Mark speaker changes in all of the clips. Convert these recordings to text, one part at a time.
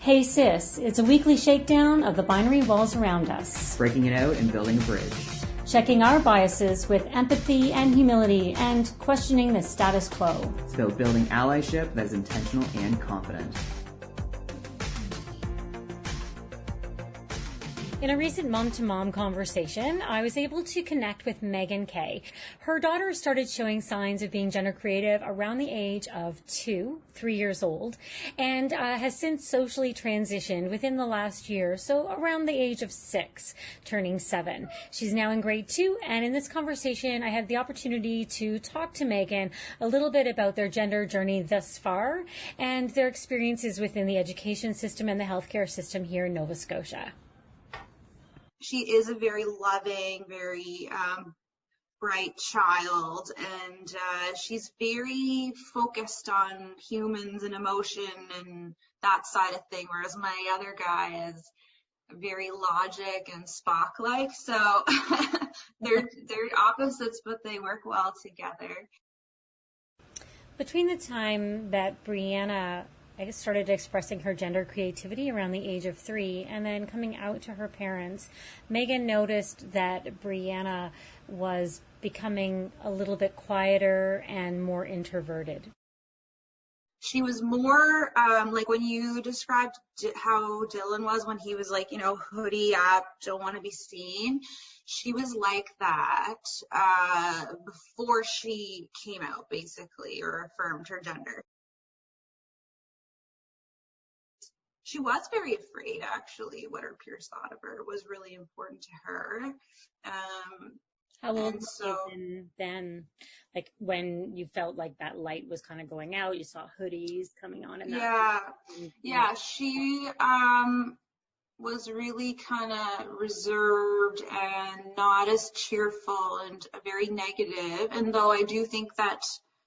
Speaker 1: Hey Sis, it's a weekly shakedown of the binary walls around us.
Speaker 2: Breaking it out and building a bridge.
Speaker 1: Checking our biases with empathy and humility and questioning the status quo.
Speaker 2: It's about building allyship that is intentional and confident.
Speaker 1: In a recent mom-to-mom conversation, I was able to connect with Megan Kay. Her daughter started showing signs of being gender creative around the age of 3 years old, and has since socially transitioned within the last year, so around the age of 6, turning 7. She's now in grade 2, and in this conversation, I had the opportunity to talk to Megan a little bit about their gender journey thus far and their experiences within the education system and the healthcare system here in Nova Scotia.
Speaker 3: She is a very loving, very bright child, and she's very focused on humans and emotion and that side of thing, whereas my other guy is very logic and Spock-like. So they're opposites, but they work well together.
Speaker 1: Between the time that Brianna started expressing her gender creativity around the age of 3 and then coming out to her parents, Megan noticed that Brianna was becoming a little bit quieter and more introverted.
Speaker 3: She was more like when you described how Dylan was when he was like, hoodie up, don't want to be seen. She was like that before she came out, basically, or affirmed her gender. She was very afraid, actually. What her peers thought of her was really important to her.
Speaker 1: How old was you then? Like when you felt like that light was kind of going out, you saw hoodies coming on. And
Speaker 3: yeah. She was really kind of reserved and not as cheerful and very negative. And though I do think that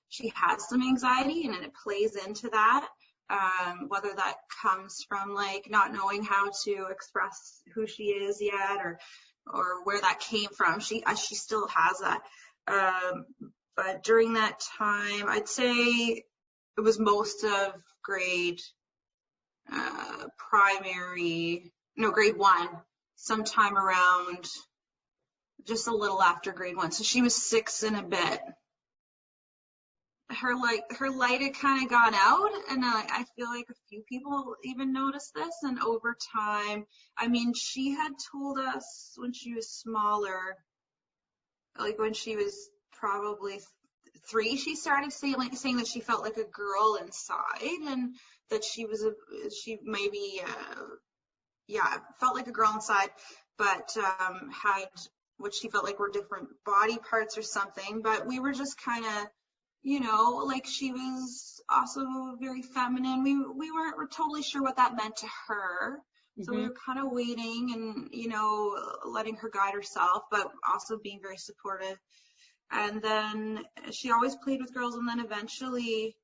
Speaker 3: she has some anxiety and it plays into that. Whether that comes from like not knowing how to express who she is yet or where that came from. She still has that. But during that time, I'd say it was most of grade 1, sometime around just a little after grade 1. So she was 6 and a bit. Her light had kind of gone out, and I feel like a few people even noticed this. And over time, I mean, she had told us when she was smaller, like when she was probably 3, she started saying that she felt like a girl inside, and that she felt like a girl inside, but had what she felt like were different body parts or something. But we were just kind of, like she was also very feminine. We weren't totally sure what that meant to her. Mm-hmm. So we were kind of waiting and, letting her guide herself, but also being very supportive. And then she always played with girls. And then eventually,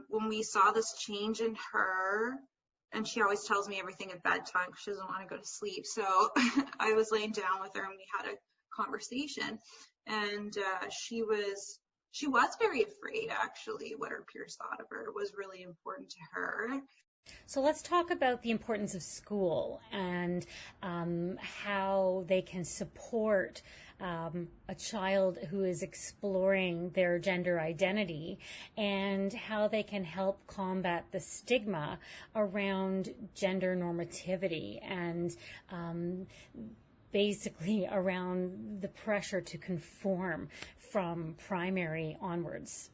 Speaker 3: when we saw this change in her, and she always tells me everything at bedtime because she doesn't want to go to sleep. So I was laying down with her and we had a conversation, and she was very afraid, actually. What her peers thought of her was really important to her.
Speaker 1: So let's talk about the importance of school and how they can support a child who is exploring their gender identity, and how they can help combat the stigma around gender normativity and basically around the pressure to conform from primary onwards.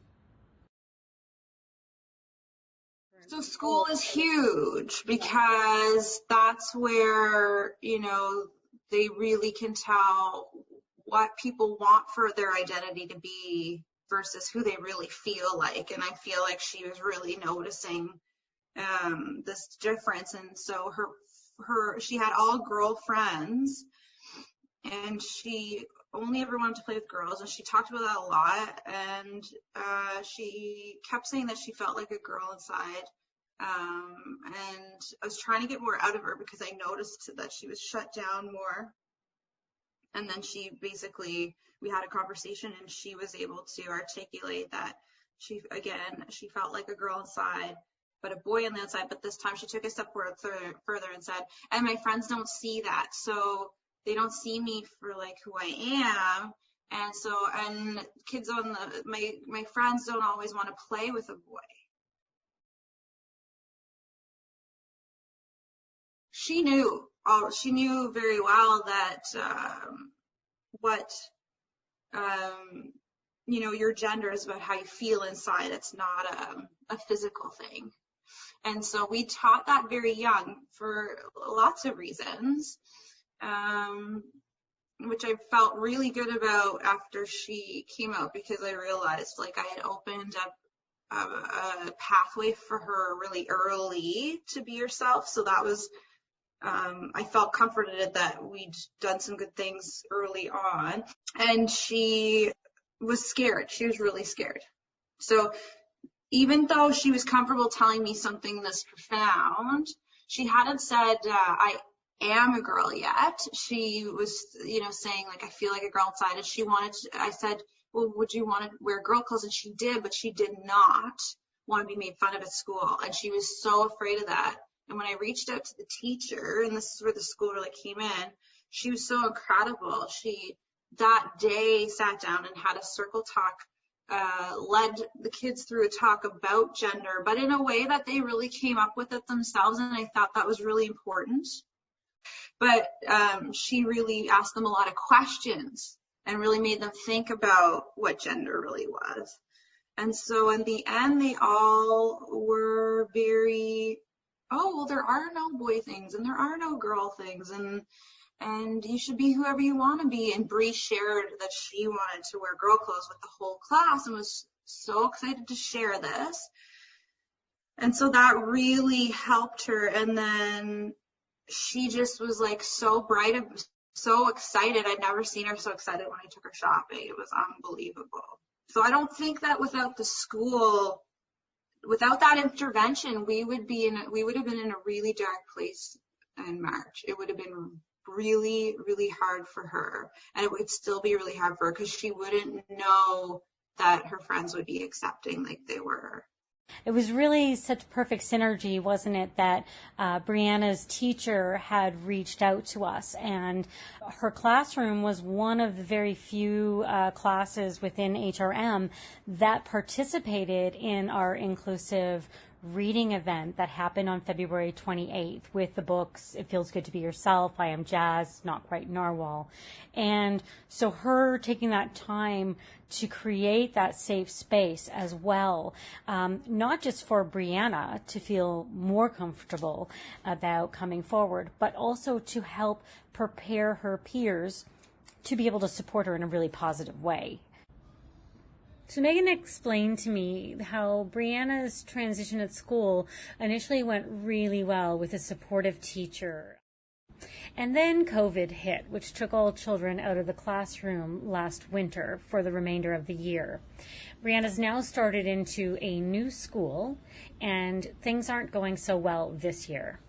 Speaker 3: So school is huge because that's where, they really can tell what people want for their identity to be versus who they really feel like. And I feel like she was really noticing this difference. And so she had all girl friends, and she only ever wanted to play with girls, and she talked about that a lot. And she kept saying that she felt like a girl inside. And I was trying to get more out of her because I noticed that she was shut down more. And then we had a conversation, and she was able to articulate that she felt like a girl inside, but a boy on the outside. But this time she took a step further and said, and my friends don't see that. So they don't see me for like who I am. And so, and kids my friends don't always want to play with a boy. She knew very well that, your gender is about how you feel inside. It's not a physical thing. And so we taught that very young for lots of reasons, which I felt really good about after she came out, because I realized like I had opened up a pathway for her really early to be herself. So that was, I felt comforted that we'd done some good things early on. And she was scared. She was really scared. So even though she was comfortable telling me something this profound, she hadn't said, I am a girl yet. She was, saying like, I feel like a girl inside. And I said, well, would you want to wear girl clothes? And she did, but she did not want to be made fun of at school. And she was so afraid of that. And when I reached out to the teacher, and this is where the school really came in, she was so incredible. She, that day, sat down and had a circle talk, led the kids through a talk about gender, but in a way that they really came up with it themselves. And I thought that was really important. But she really asked them a lot of questions and really made them think about what gender really was. And so in the end, they all were very, oh, well, there are no boy things and there are no girl things, and you should be whoever you want to be. And Bree shared that she wanted to wear girl clothes with the whole class and was so excited to share this. And so that really helped her. And then she just was like so bright and so excited. I'd never seen her so excited when I took her shopping. It was unbelievable. So I don't think that without the school, without that intervention, we would have been in a really dark place in March. It would have been really, really hard for her. And it would still be really hard for her because she wouldn't know that her friends would be accepting like they were.
Speaker 1: It was really such perfect synergy, wasn't it, that Brianna's teacher had reached out to us, and her classroom was one of the very few classes within HRM that participated in our inclusive reading event that happened on February 28th with the books It Feels Good to Be Yourself, I Am Jazz, Not Quite Narwhal. And so her taking that time to create that safe space as well, not just for Brianna to feel more comfortable about coming forward, but also to help prepare her peers to be able to support her in a really positive way. So Megan explained to me how Brianna's transition at school initially went really well with a supportive teacher. And then COVID hit, which took all children out of the classroom last winter for the remainder of the year. Brianna's now started into a new school, and things aren't going so well this year.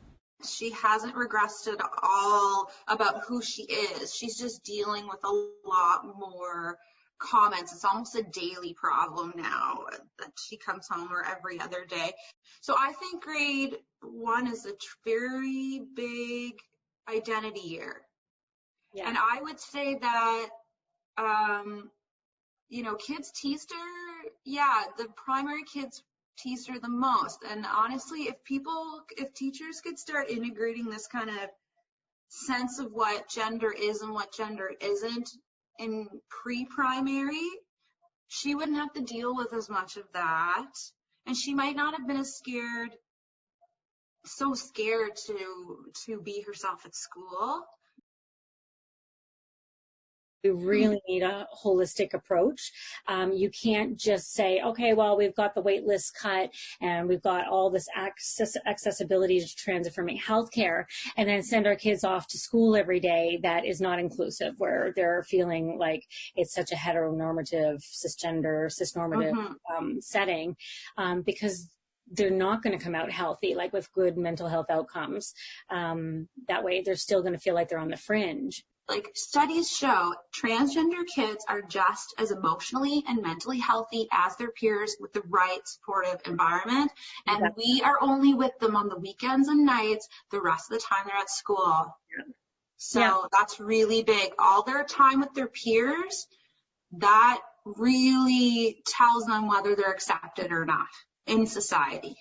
Speaker 3: She hasn't regressed at all about who she is. She's just dealing with a lot more comments. It's almost a daily problem now that she comes home or every other day. So I think grade 1 is a very big identity year. Yeah. And I would say that, kids teased her. Yeah, the primary kids teased her the most. And honestly, if teachers could start integrating this kind of sense of what gender is and what gender isn't in pre-primary, she wouldn't have to deal with as much of that. And she might not have been so scared to be herself at school.
Speaker 1: We really need a holistic approach. You can't just say, okay, well, we've got the wait list cut and we've got all this accessibility to trans-affirming healthcare, and then send our kids off to school every day that is not inclusive, where they're feeling like it's such a heteronormative, cisnormative setting, because they're not going to come out healthy, like with good mental health outcomes. That way, they're still going to feel like they're on the fringe.
Speaker 3: Like, studies show transgender kids are just as emotionally and mentally healthy as their peers with the right supportive environment. And we are only with them on the weekends and nights. The rest of the time they're at school. So that's really big. All their time with their peers, that really tells them whether they're accepted or not in society.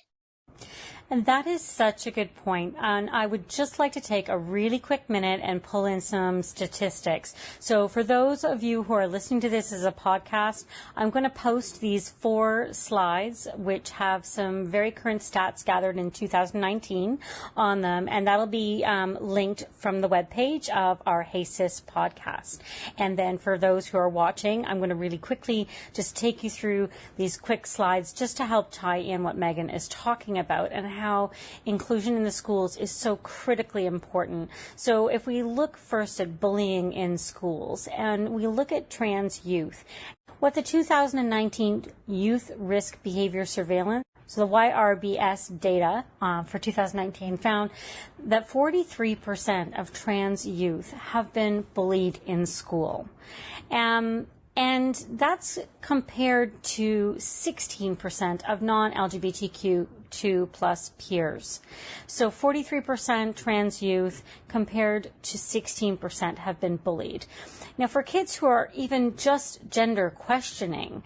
Speaker 1: And that is such a good point. And I would just like to take a really quick minute and pull in some statistics. So for those of you who are listening to this as a podcast, I'm going to post these 4 slides, which have some very current stats gathered in 2019 on them. And that'll be linked from the webpage of our Hey Sis podcast. And then for those who are watching, I'm going to really quickly just take you through these quick slides just to help tie in what Megan is talking about and how inclusion in the schools is so critically important. So if we look first at bullying in schools and we look at trans youth, what the 2019 Youth Risk Behavior Surveillance, so the YRBS data for 2019 found that 43% of trans youth have been bullied in school. And that's compared to 16% of non-LGBTQ2 plus peers. So 43% trans youth compared to 16% have been bullied. Now for kids who are even just gender questioning,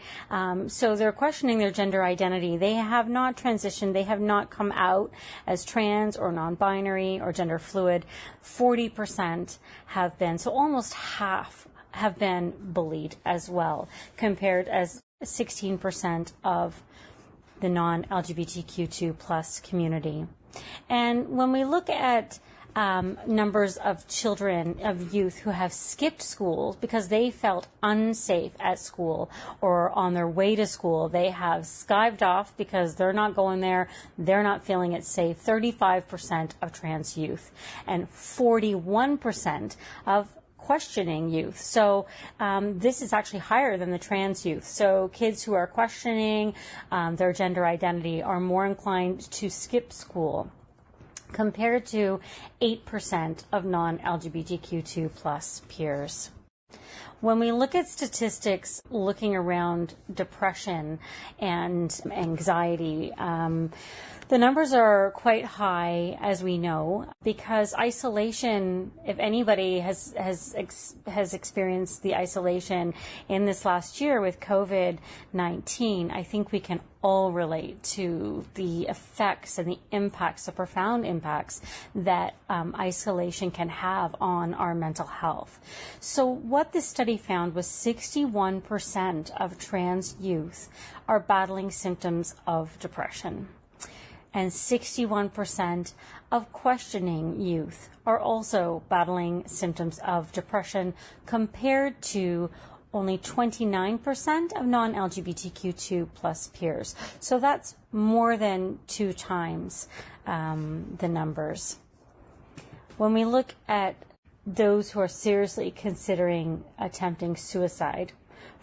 Speaker 1: so they're questioning their gender identity, they have not transitioned, they have not come out as trans or non-binary or gender fluid, 40% have been, so almost half have been bullied as well, compared as 16% of the non-LGBTQ2 plus community. And when we look at numbers of children, of youth who have skipped school because they felt unsafe at school or on their way to school, they have skived off because they're not going there, they're not feeling it safe, 35% of trans youth, and 41% of questioning youth. So this is actually higher than the trans youth. So kids who are questioning their gender identity are more inclined to skip school compared to 8% of non-LGBTQ2 plus peers. When we look at statistics looking around depression and anxiety, the numbers are quite high, as we know, because isolation, if anybody has experienced the isolation in this last year with COVID-19, I think we can all relate to the effects and the impacts, the profound impacts that isolation can have on our mental health. So what this study found was 61% of trans youth are battling symptoms of depression. And 61% of questioning youth are also battling symptoms of depression, compared to only 29% of non-LGBTQ2 plus peers. So that's more than 2 times the numbers. When we look at those who are seriously considering attempting suicide,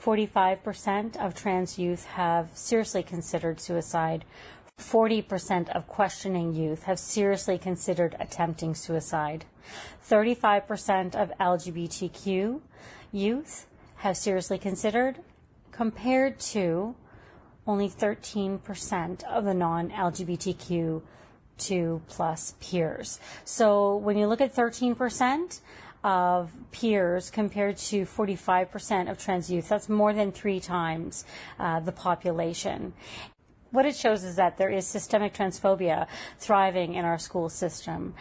Speaker 1: 45% of trans youth have seriously considered suicide. 40% of questioning youth have seriously considered attempting suicide. 35% of LGBTQ youth have seriously considered, compared to only 13% of the non-LGBTQ2 plus peers. So when you look at 13% of peers compared to 45% of trans youth, that's more than 3 times the population. What it shows is that there is systemic transphobia thriving in our school system.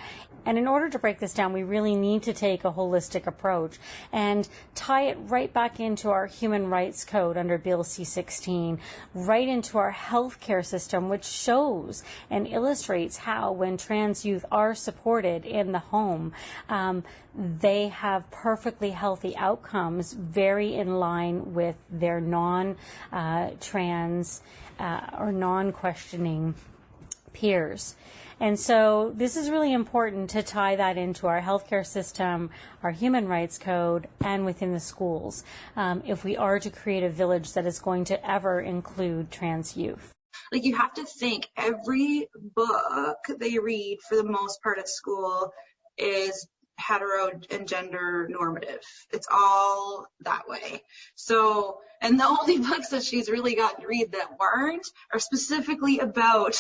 Speaker 1: And in order to break this down, we really need to take a holistic approach and tie it right back into our human rights code under Bill C-16, right into our healthcare system, which shows and illustrates how when trans youth are supported in the home, they have perfectly healthy outcomes, very in line with their non-trans or non-questioning peers. And so this is really important to tie that into our healthcare system, our human rights code, and within the schools, if we are to create a village that is going to ever include trans youth.
Speaker 3: Like, you have to think every book they read for the most part at school is hetero and gender normative. It's all that way. So, and the only books that she's really gotten to read that weren't are specifically about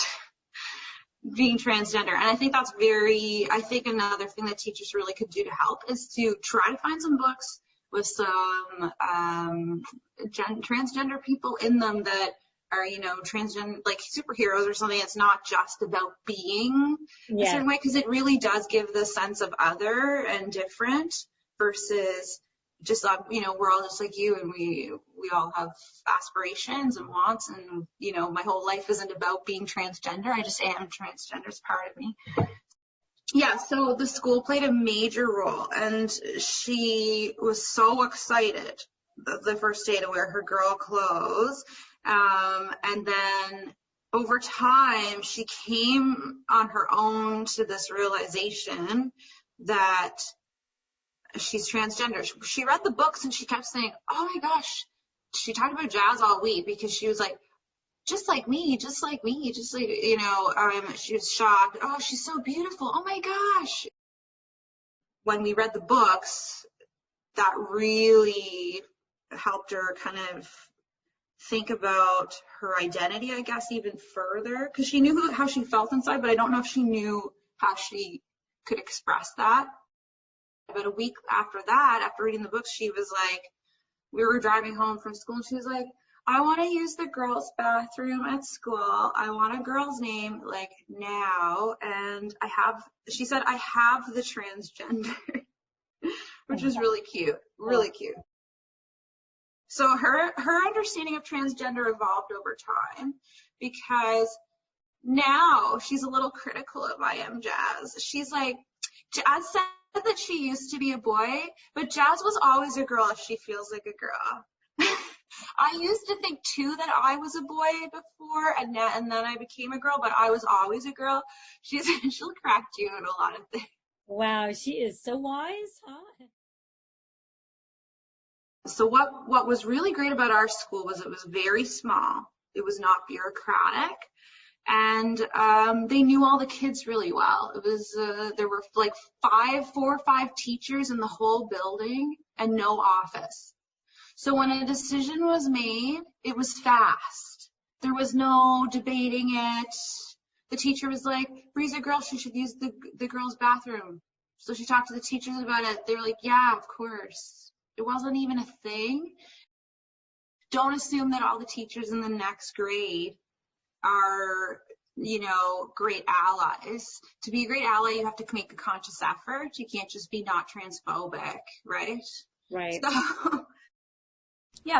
Speaker 3: being transgender. And I think that's I think another thing that teachers really could do to help is to try to find some books with some transgender people in them that are, transgender, like superheroes or something. It's not just about being a certain way, because it really does give the sense of other and different versus just, we're all just like you, and we all have aspirations and wants, and, my whole life isn't about being transgender. I just am transgender. It's part of me. Yeah, so the school played a major role, and she was so excited the first day to wear her girl clothes. And then over time, she came on her own to this realization that she's transgender. She read the books and she kept saying, oh my gosh, she talked about jazz all week because she was like, just like me, just like, she was shocked. Oh, she's so beautiful. Oh my gosh. When we read the books, that really helped her kind of think about her identity, I guess, even further, because she knew how she felt inside, but I don't know if she knew how she could express that. About a week after that, after reading the books, she was like, we were driving home from school, and she was like, I want to use the girls' bathroom at school. I want a girl's name, like, now. And she said, I have the transgender, which is really cute, really cute. So her understanding of transgender evolved over time, because now she's a little critical of I Am Jazz. She's like, Jazz said that she used to be a boy, but Jazz was always a girl if she feels like a girl. I used to think too that I was a boy before, and then I became a girl, but I was always a girl. She'll correct you in a lot of things.
Speaker 1: Wow, she is so wise, huh?
Speaker 3: So what was really great about our school was it was very small. It was not bureaucratic, and they knew all the kids really well. It was there were like 4 or 5 teachers in the whole building and no office. So when a decision was made, it was fast. There was no debating it. The teacher was like, Bree's a girl, she should use the girls' bathroom. So she talked to the teachers about it. They were like, yeah, of course. It wasn't even a thing. Don't assume that all the teachers in the next grade are, great allies. To be a great ally, you have to make a conscious effort. You can't just be not transphobic, right?
Speaker 1: Right.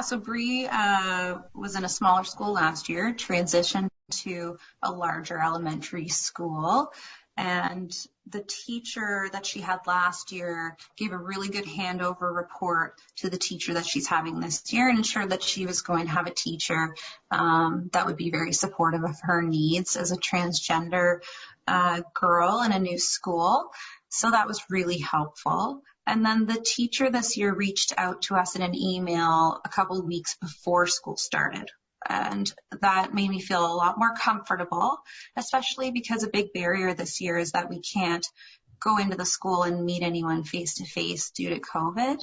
Speaker 3: So Bree was in a smaller school last year, transitioned to a larger elementary school, and the teacher that she had last year gave a really good handover report to the teacher that she's having this year, and ensured that she was going to have a teacher that would be very supportive of her needs as a transgender girl in a new school. So that was really helpful. And then the teacher this year reached out to us in an email a couple of weeks before school started. And that made me feel a lot more comfortable, especially because a big barrier this year is that we can't go into the school and meet anyone face to face due to COVID.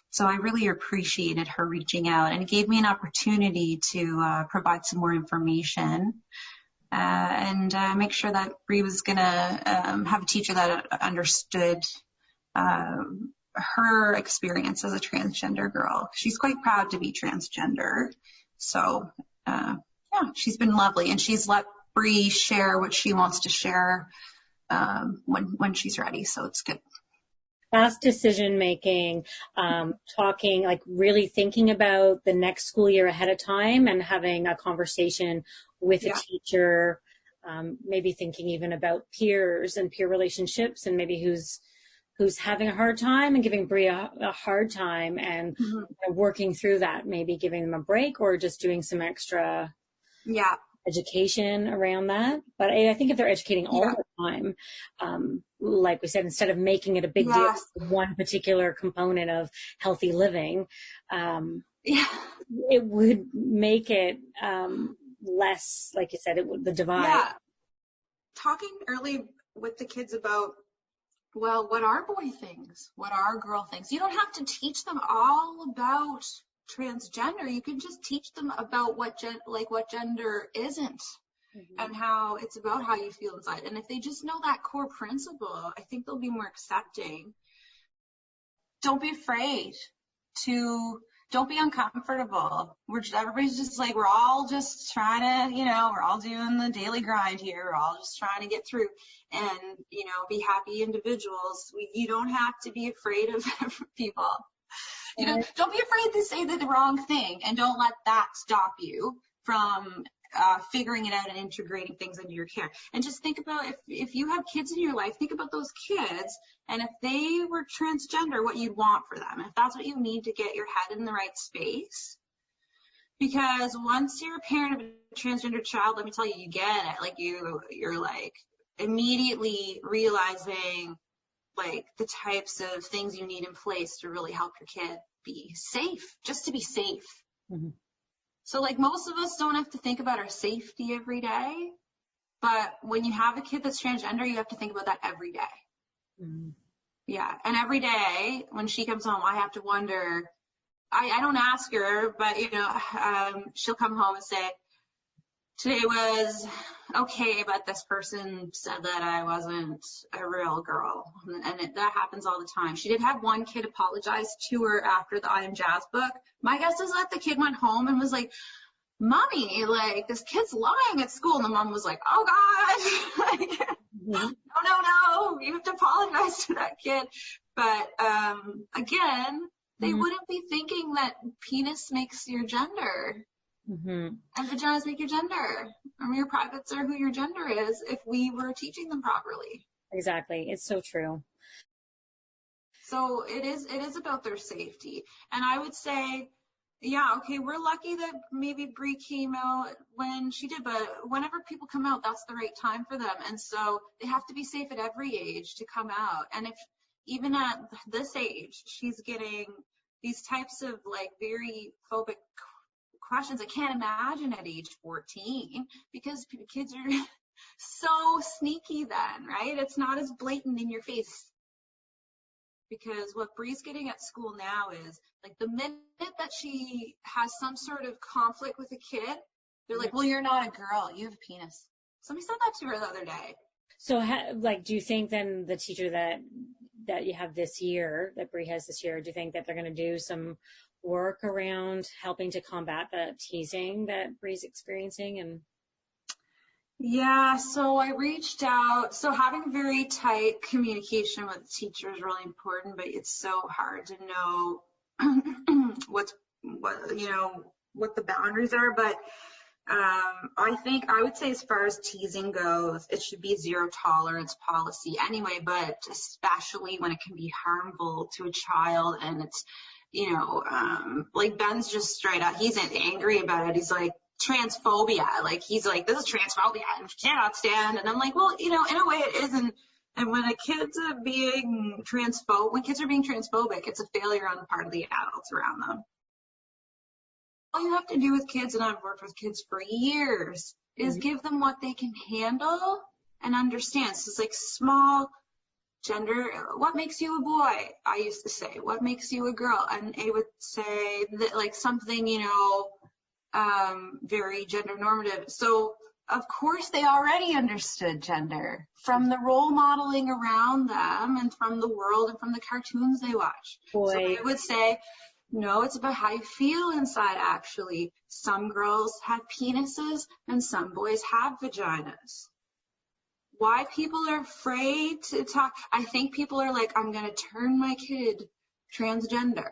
Speaker 3: So I really appreciated her reaching out, and it gave me an opportunity to provide some more information and make sure that Bree was going to have a teacher that understood her experience as a transgender girl. She's quite proud to be transgender. So, she's been lovely, and she's let Bree share what she wants to share when she's ready. So it's good.
Speaker 1: Fast decision making, talking, like really thinking about the next school year ahead of time and having a conversation with a teacher, maybe thinking even about peers and peer relationships, and maybe who's having a hard time, and giving Bree a hard time, and working through that, maybe giving them a break or just doing some extra education around that. But I think if they're educating all the time, like we said, instead of making it a big deal with one particular component of healthy living, it would make it less, like you said, the divide.
Speaker 3: Talking early with the kids about well, what are boy things? What are girl things? You don't have to teach them all about transgender. You can just teach them about what gender isn't, and how it's about how you feel inside. And if they just know that core principle, I think they'll be more accepting. Don't be afraid to, don't be uncomfortable. Everybody's just like, we're all just trying to, we're all doing the daily grind here. We're all just trying to get through and, be happy individuals. You don't have to be afraid of people. Don't be afraid to say the wrong thing, and don't let that stop you from figuring it out and integrating things into your care. And just think about, if you have kids in your life, think about those kids, and if they were transgender, what you'd want for them, if that's what you need to get your head in the right space. Because once you're a parent of a transgender child, let me tell you, you get it. Like you're like immediately realizing like the types of things you need in place to really help your kid be safe, just to be safe. Mm-hmm. So like most of us don't have to think about our safety every day, but when you have a kid that's transgender, you have to think about that every day. Mm-hmm. Yeah. And every day when she comes home, I have to wonder, I don't ask her, but she'll come home and say, today was okay, but this person said that I wasn't a real girl. And that happens all the time. She did have one kid apologize to her after the I Am Jazz book. My guess is that the kid went home and was like, Mommy, like, this kid's lying at school. And the mom was like, oh, God. No, you have to apologize to that kid. But, again, they wouldn't be thinking that penis makes your gender. Mm-hmm. And vaginas make your gender. Your privates are who your gender is if we were teaching them properly.
Speaker 1: Exactly. It's so true.
Speaker 3: So it is about their safety. And I would say, yeah, okay, we're lucky that maybe Bree came out when she did, but whenever people come out, that's the right time for them. And so they have to be safe at every age to come out. And if even at this age, she's getting these types of like very phobic questions, I can't imagine at age 14, because kids are so sneaky then, right? It's not as blatant in your face. Because what Bree's getting at school now is, like, the minute that she has some sort of conflict with a kid, they're like, well, you're not a girl, you have a penis. Somebody said that to her the other day.
Speaker 1: So, do you think then the teacher that you have this year, that Bree has this year, do you think that they're going to do some work around helping to combat the teasing that Bree's experiencing? And
Speaker 3: yeah, so I reached out. So having very tight communication with the teacher is really important, but it's so hard to know what the boundaries are. But I would say as far as teasing goes, it should be zero tolerance policy anyway, but especially when it can be harmful to a child. And it's, like Ben's just straight up, he's angry about it. He's like, transphobia, like he's like, this is transphobia and cannot stand. And I'm like, well, in a way it isn't. And when kids are being transphobic, it's a failure on the part of the adults around them. All you have to do with kids, and I've worked with kids for years, is give them what they can handle and understand. So it's like small gender, what makes you a boy? I used to say, what makes you a girl? And they would say that, like, something, very gender normative. So of course they already understood gender from the role modeling around them and from the world and from the cartoons they watched. Boy. So they would say, no, it's about how you feel inside, actually. Some girls have penises and some boys have vaginas. Why people are afraid to talk, I think people are like, I'm going to turn my kid transgender.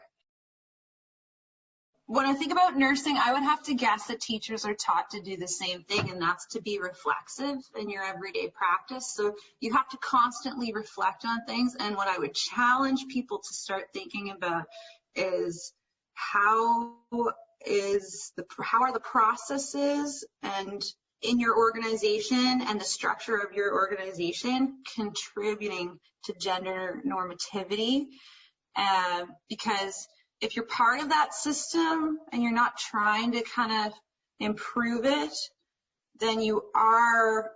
Speaker 3: When I think about nursing, I would have to guess that teachers are taught to do the same thing, and that's to be reflexive in your everyday practice. So you have to constantly reflect on things. And what I would challenge people to start thinking about is how are the processes and in your organization and the structure of your organization contributing to gender normativity, because if you're part of that system and you're not trying to kind of improve it, then you are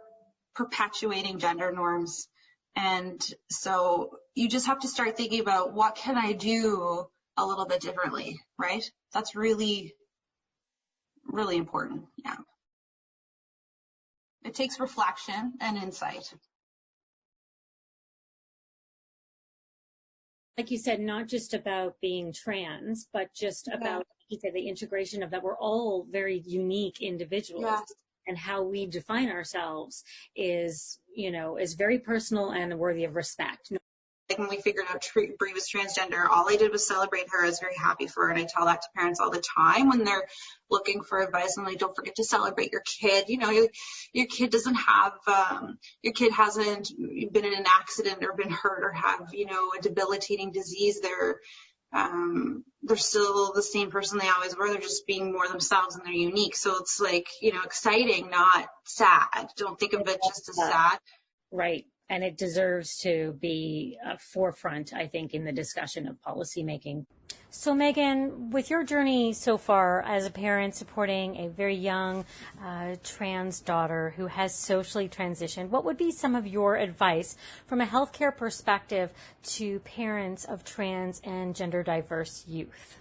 Speaker 3: perpetuating gender norms And so you just have to start thinking about, what can I do a little bit differently, right? That's really, really important. Yeah. It takes reflection and insight.
Speaker 1: Like you said, not just about being trans, but just about, like you said, the integration of that. We're all very unique individuals.
Speaker 3: Yes.
Speaker 1: And how we define ourselves is, is very personal and worthy of respect.
Speaker 3: Like when we figured out Bree was transgender, all I did was celebrate her. I was very happy for her, and I tell that to parents all the time when they're looking for advice. I'm like, don't forget to celebrate your kid. Your kid doesn't have, your kid hasn't been in an accident or been hurt or have, a debilitating disease. They're still the same person they always were. They're just being more themselves, and they're unique. So it's like, exciting, not sad. Don't think of it just as sad.
Speaker 1: Right. And it deserves to be a forefront, I think, in the discussion of policymaking. So, Megan, with your journey so far as a parent supporting a very young trans daughter who has socially transitioned, what would be some of your advice from a healthcare perspective to parents of trans and gender diverse youth?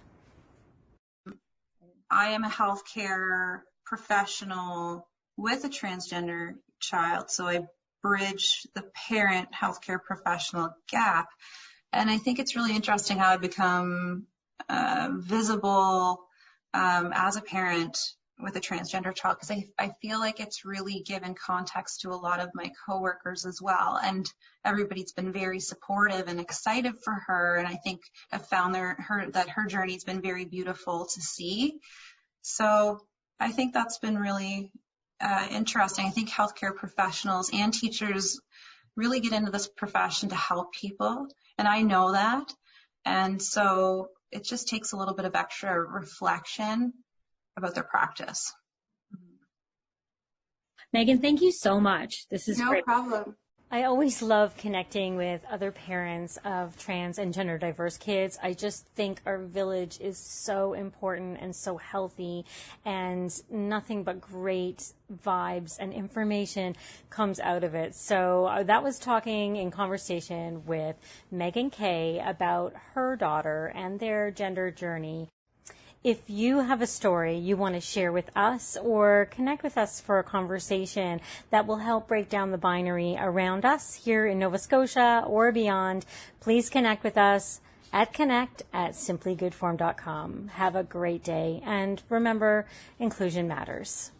Speaker 3: I am a healthcare professional with a transgender child, so I bridge the parent healthcare professional gap. And I think it's really interesting how I become visible as a parent with a transgender child, because I feel like it's really given context to a lot of my coworkers as well. And everybody's been very supportive and excited for her. And I think I've found that her journey's been very beautiful to see. So I think that's been really interesting. I think healthcare professionals and teachers really get into this profession to help people, and I know that. And so it just takes a little bit of extra reflection about their practice.
Speaker 1: Megan, thank you so much. This is great.
Speaker 3: No problem.
Speaker 1: I always love connecting with other parents of trans and gender diverse kids. I just think our village is so important and so healthy, and nothing but great vibes and information comes out of it. So that was talking in conversation with Megan Kay about her daughter and their gender journey. If you have a story you want to share with us or connect with us for a conversation that will help break down the binary around us here in Nova Scotia or beyond, please connect with us at connect@simplygoodform.com. Have a great day, and remember, inclusion matters.